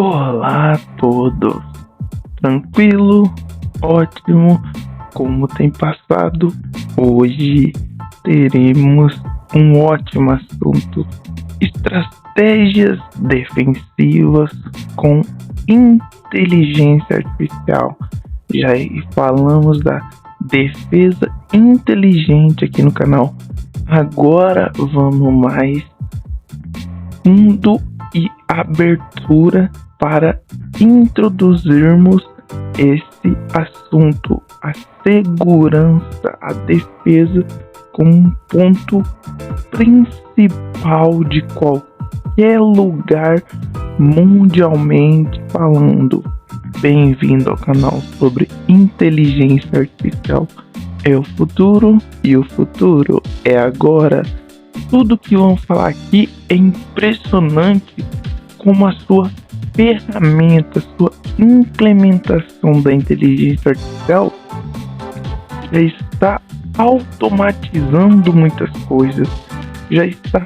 Olá a todos, tranquilo? Ótimo, como tem passado? Hoje teremos um ótimo assunto: estratégias defensivas com inteligência artificial. Já falamos da defesa inteligente aqui no canal. Agora vamos mais fundo e abertura para introduzirmos esse assunto, a segurança, a defesa, como um ponto principal de qualquer lugar mundialmente falando. Bem-vindo ao canal sobre inteligência artificial. É o futuro e o futuro é agora. Tudo que vamos falar aqui é impressionante como a sua ferramenta, sua implementação da inteligência artificial já está automatizando muitas coisas, já está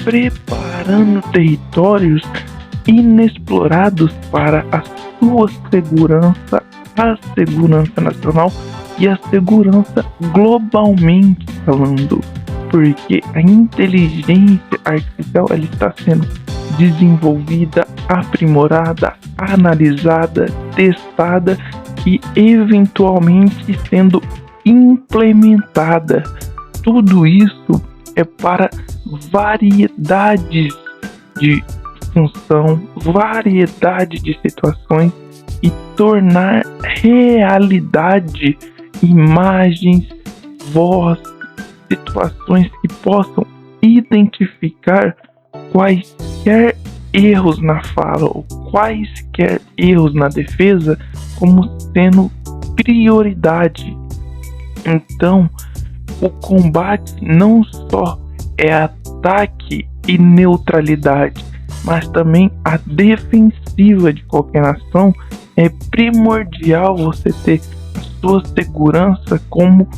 preparando territórios inexplorados para a sua segurança, a segurança nacional e a segurança globalmente falando. Porque a inteligência artificial ela está sendo desenvolvida, aprimorada, analisada, testada e eventualmente sendo implementada. Tudo isso é para variedades de função, variedade de situações e tornar realidade imagens, voz, situações que possam identificar quaisquer erros na fala ou quaisquer erros na defesa como sendo prioridade. Então, o combate não só é ataque e neutralidade, mas também a defensiva de qualquer nação. É primordial você ter a sua segurança como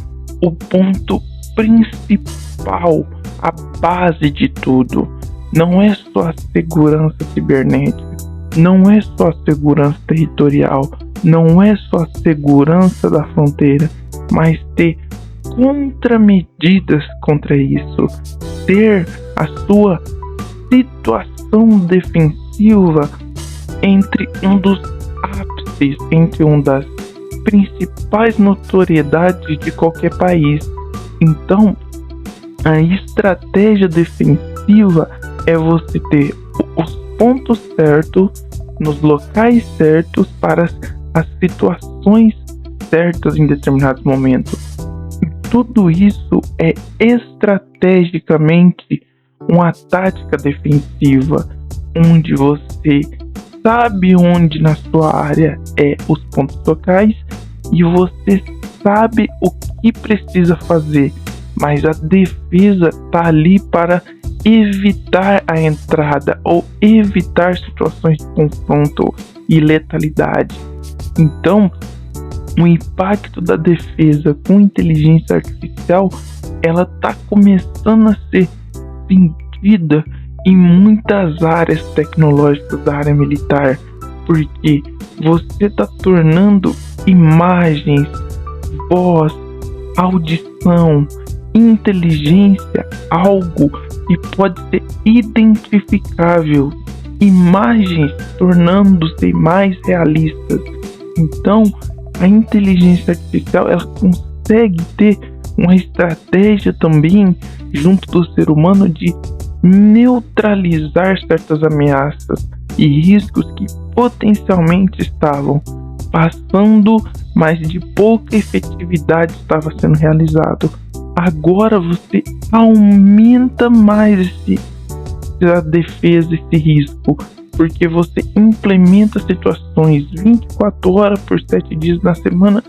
o ponto principal, a base de tudo. Não é só a segurança cibernética, não é só a segurança territorial, não é só a segurança da fronteira, mas ter contramedidas contra isso, ter a sua situação defensiva entre um dos ápices, entre um das principais notoriedades de qualquer país. Então, a estratégia defensiva é você ter os pontos certos, nos locais certos, para as situações certas em determinados momentos. E tudo isso é estrategicamente uma tática defensiva, onde você sabe onde na sua área é os pontos locais e você sabe o que precisa fazer, mas a defesa está ali para evitar a entrada ou evitar situações de confronto e letalidade. Então, o impacto da defesa com inteligência artificial ela está começando a ser sentida em muitas áreas tecnológicas da área militar, porque você está tornando imagens, voz, audição, inteligência algo que pode ser identificável, imagens tornando-se mais realistas. Então, a inteligência artificial ela consegue ter uma estratégia também junto do ser humano de neutralizar certas ameaças e riscos que potencialmente estavam passando, mas de pouca efetividade estava sendo realizado. Agora você aumenta mais a defesa, esse risco, porque você implementa situações 24 horas por 7 dias na semana,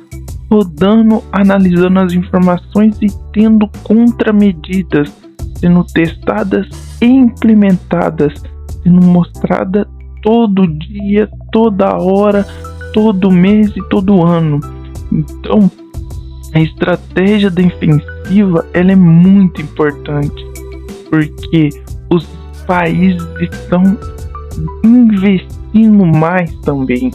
rodando, analisando as informações e tendo contramedidas, sendo testadas e implementadas, sendo mostrada todo dia, toda hora, todo mês e todo ano. Então, a estratégia defensiva ela é muito importante, porque os países estão investindo ensino mais também.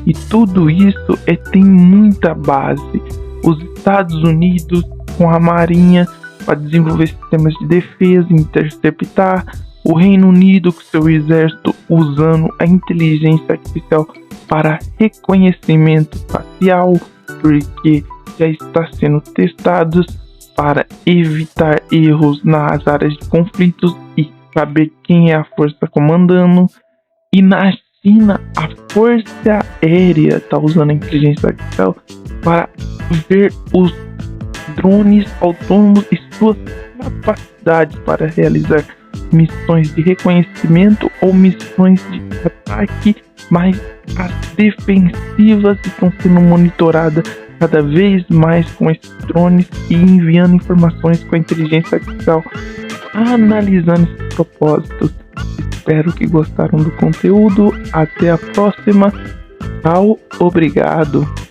E tudo isso tem muita base. Os Estados Unidos com a Marinha para desenvolver sistemas de defesa e interceptar, o Reino Unido com seu exército usando a inteligência artificial para reconhecimento facial, porque já está sendo testados para evitar erros nas áreas de conflitos e saber quem é a força comandando. E na China, a Força Aérea está usando a inteligência artificial para ver os drones autônomos e suas capacidades para realizar missões de reconhecimento ou missões de ataque, mas as defensivas estão sendo monitoradas cada vez mais com esses drones e enviando informações com a inteligência artificial, analisando esses propósitos. Espero que gostaram do conteúdo. Até a próxima. Tchau, obrigado.